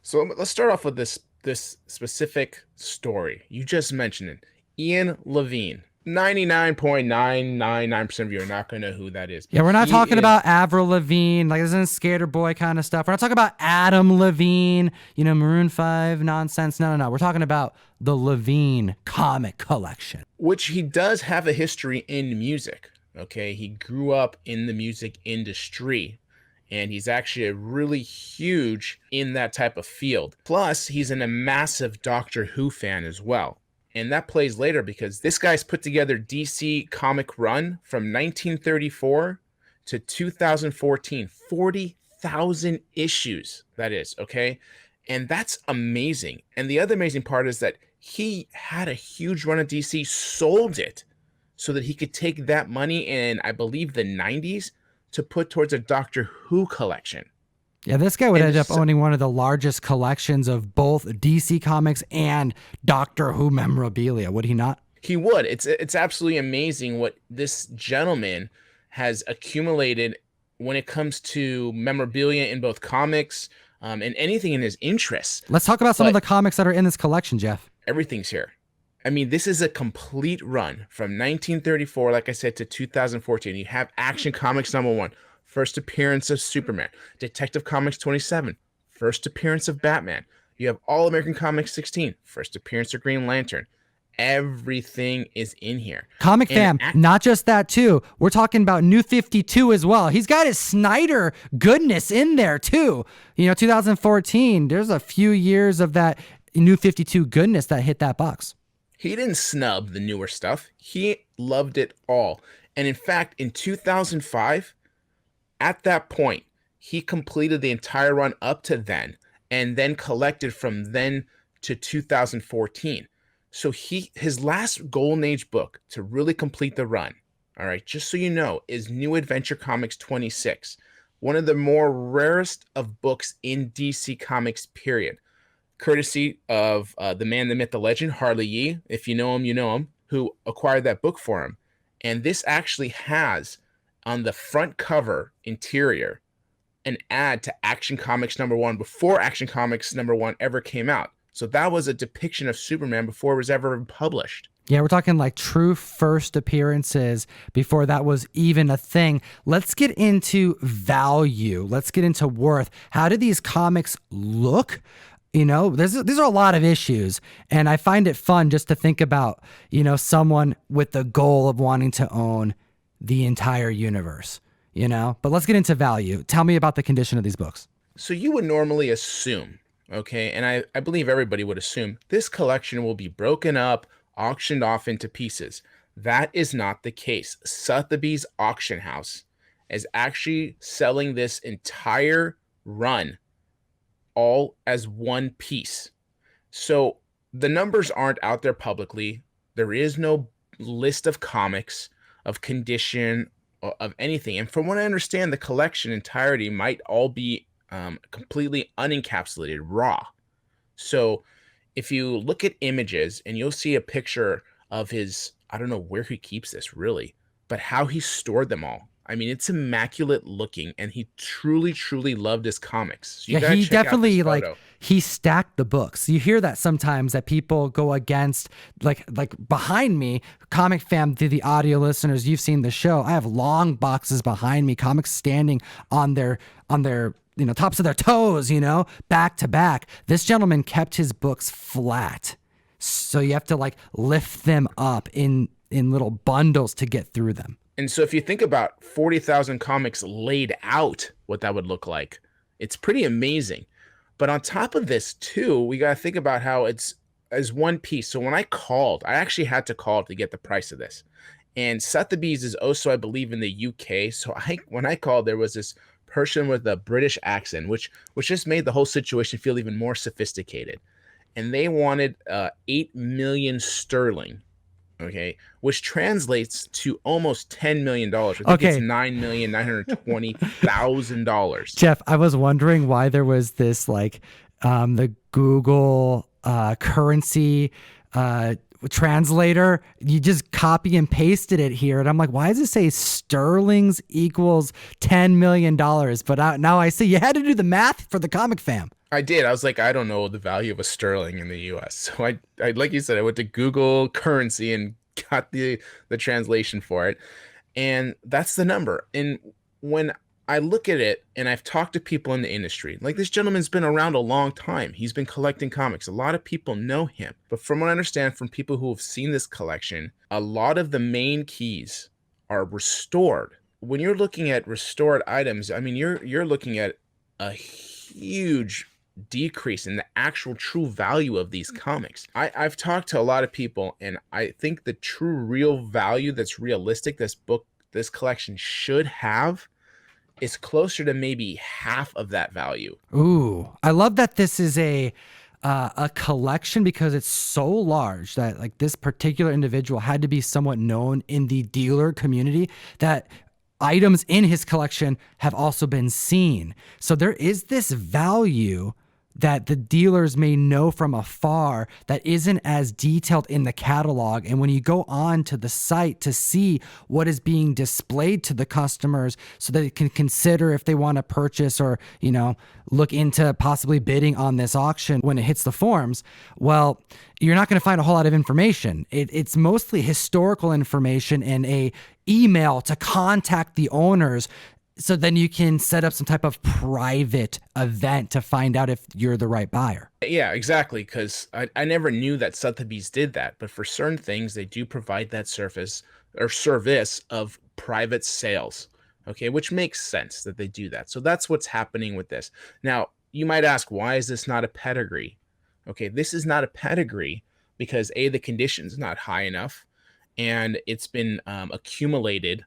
So let's start off with this specific story. You just mentioned it. Ian Levine. 99.999% of you are not going to know who that is. Yeah, we're not He talking is about Avril Lavigne, like this isn't Skater Boy kind of stuff. We're not talking about Adam Levine, Maroon 5 nonsense. No. We're talking about the Levine comic collection. which he does have a history in music. Okay, he grew up in the music industry, and he's actually really huge in that type of field. Plus, he's a massive Doctor Who fan as well. And that plays later because this guy's put together DC comic run from 1934 to 2014, 40,000 issues, that is, okay? And that's amazing. And the other amazing part is that he had a huge run of DC, sold it so that he could take that money in, I believe, the 90s to put towards a Doctor Who collection. Yeah, this guy would And end up so- owning one of the largest collections of both DC Comics and Doctor Who memorabilia, would he not? He would. It's absolutely amazing what this gentleman has accumulated when it comes to memorabilia in both comics and anything in his interests. Let's talk about some of But- the comics that are in this collection, Jeff. Everything's here. I mean, this is a complete run from 1934, like I said, to 2014. You have Action Comics #1, first appearance of Superman. Detective Comics 27, first appearance of Batman. You have All American Comics 16, first appearance of Green Lantern. Everything is in here. Comic And fam, not just that too. We're talking about New 52 as well. He's got his Snyder goodness in there too. 2014, there's a few years of that New 52 goodness that hit that box. He didn't snub the newer stuff. He loved it all. And in fact, in 2005, at that point, he completed the entire run up to then and then collected from then to 2014. So his last Golden Age book to really complete the run, all right, just so you know, is New Adventure Comics 26, one of the more rarest of books in DC Comics, period. Courtesy of the man, the myth, the legend, Harley Yee. If you know him, you know him, who acquired that book for him. And this actually has on the front cover interior an ad to Action Comics #1 before Action Comics #1 ever came out. So that was a depiction of Superman before it was ever published. Yeah, we're talking like true first appearances before that was even a thing. Let's get into value. Let's get into worth. How do these comics look? These are a lot of issues, and I find it fun just to think about, someone with the goal of wanting to own the entire universe, But let's get into value. Tell me about the condition of these books. So you would normally assume, okay, and I believe everybody would assume, this collection will be broken up, auctioned off into pieces. That is not the case. Sotheby's Auction House is actually selling this entire run all as one piece. So the numbers aren't out there publicly. There is no list of comics, of condition, of anything. And from what I understand, the collection entirety might all be completely unencapsulated, raw. So if you look at images and you'll see a picture of his, I don't know where he keeps this really, but how he stored them all. I mean, it's immaculate looking, and he truly, truly loved his comics. So you gotta he check out this definitely photo. he stacked the books. You hear that sometimes that people go against, like behind me, comic fam, to the audio listeners, you've seen the show. I have long boxes behind me, comics standing on their tops of their toes, back to back. This gentleman kept his books flat, so you have to lift them up in little bundles to get through them. And so if you think about 40,000 comics laid out, what that would look like, it's pretty amazing. But on top of this too, we got to think about how it's as one piece. So when I actually had to call to get the price of this. And Sotheby's is also, I believe, in the UK. So when I called, there was this person with a British accent, which just made the whole situation feel even more sophisticated. And they wanted 8 million sterling. Okay, which translates to almost $10 million. I think it's $9,920,000. Jeff, I was wondering why there was this the Google currency. translator, you just copy and pasted it here. And I'm like, why does it say sterlings equals $10 million? But now I see you had to do the math for the comic fam. I did. I was like, I don't know the value of a sterling in the US. So I like you said, I went to Google currency and got the translation for it. And that's the number. And when I look at it, and I've talked to people in the industry, like this gentleman's been around a long time. He's been collecting comics. A lot of people know him. But from what I understand from people who have seen this collection, a lot of the main keys are restored. When you're looking at restored items, I mean, you're looking at a huge decrease in the actual true value of these comics. I've talked to a lot of people, and I think the true real value that's realistic this collection should have is closer to maybe half of that value. Ooh, I love that this is a collection because it's so large that like this particular individual had to be somewhat known in the dealer community that items in his collection have also been seen. So there is this value that the dealers may know from afar that isn't as detailed in the catalog. And when you go on to the site to see what is being displayed to the customers so that they can consider if they want to purchase or, look into possibly bidding on this auction when it hits the forums, well, you're not going to find a whole lot of information. It's mostly historical information and a email to contact the owners. So then you can set up some type of private event to find out if you're the right buyer. Yeah, exactly. Because I never knew that Sotheby's did that. But for certain things, they do provide that service of private sales. Okay, which makes sense that they do that. So that's what's happening with this. Now, you might ask, why is this not a pedigree? Okay, this is not a pedigree because A, the condition's not high enough, and it's been accumulated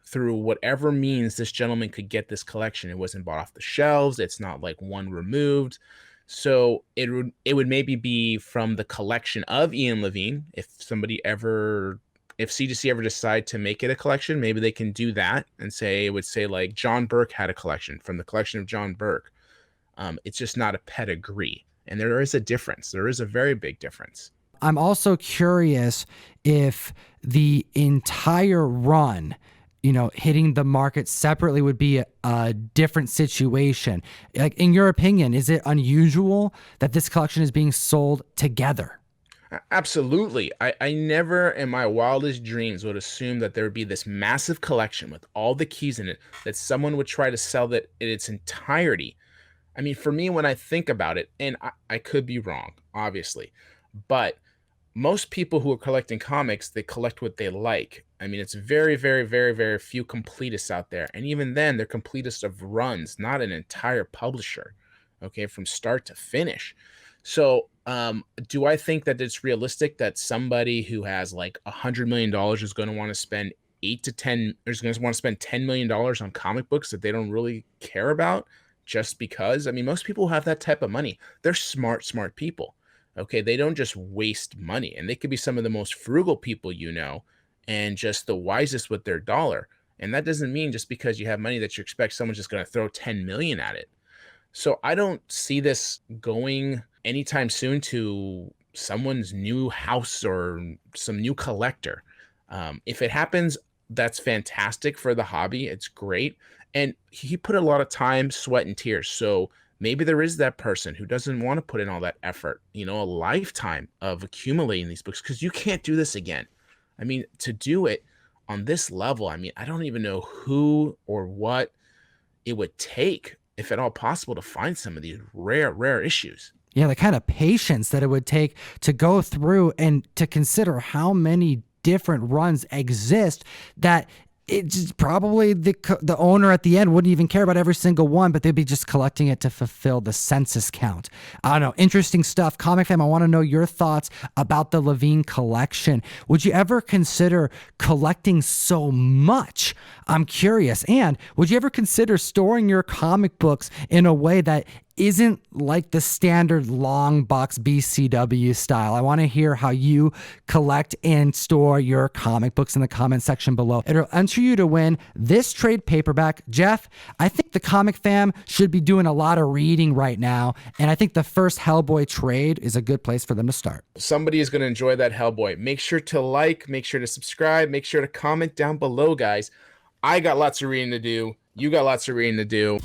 through whatever means this gentleman could get this collection. It wasn't bought off the shelves. It's not like one removed. So it would maybe be from the collection of Ian Levine. If CGC ever decide to make it a collection, maybe they can do that and it would say like John Burke had a collection from the collection of John Burke. It's just not a pedigree. And there is a difference. There is a very big difference. I'm also curious if the entire run, hitting the market separately would be a different situation. Like, in your opinion, is it unusual that this collection is being sold together? Absolutely. I never in my wildest dreams would assume that there would be this massive collection with all the keys in it that someone would try to sell that in its entirety. I mean, for me, when I think about it, and I could be wrong, obviously, but most people who are collecting comics, they collect what they like. I mean, it's very, very, very, very few completists out there. And even then, they're completists of runs, not an entire publisher, okay, from start to finish. So do I think that it's realistic that somebody who has like $100 million is going to want to spend $10 million on comic books that they don't really care about just because? I mean, most people have that type of money. They're smart people. Okay, they don't just waste money, and they could be some of the most frugal people and just the wisest with their dollar. And that doesn't mean just because you have money that you expect someone's just going to throw 10 million at it. So I don't see this going anytime soon to someone's new house or some new collector. If it happens, that's fantastic for the hobby. It's great. And he put a lot of time, sweat, and tears. So maybe there is that person who doesn't want to put in all that effort, a lifetime of accumulating these books, because you can't do this again. I mean, to do it on this level, I mean, I don't even know who or what it would take, if at all possible, to find some of these rare issues. Yeah, the kind of patience that it would take to go through and to consider how many different runs exist that it's probably the owner at the end wouldn't even care about every single one, but they'd be just collecting it to fulfill the census count. I don't know. Interesting stuff. Comic Fam, I want to know your thoughts about the Levine collection. Would you ever consider collecting so much? I'm curious. And would you ever consider storing your comic books in a way that isn't like the standard long box BCW style. I want to hear how you collect and store your comic books in the comment section below. It'll enter you to win this trade paperback. Jeff, I think the comic fam should be doing a lot of reading right now, and I think the first Hellboy trade is a good place for them to start. Somebody is going to enjoy that Hellboy. Make sure to like, make sure to subscribe, make sure to comment down below, guys. I got lots of reading to do. You got lots of reading to do.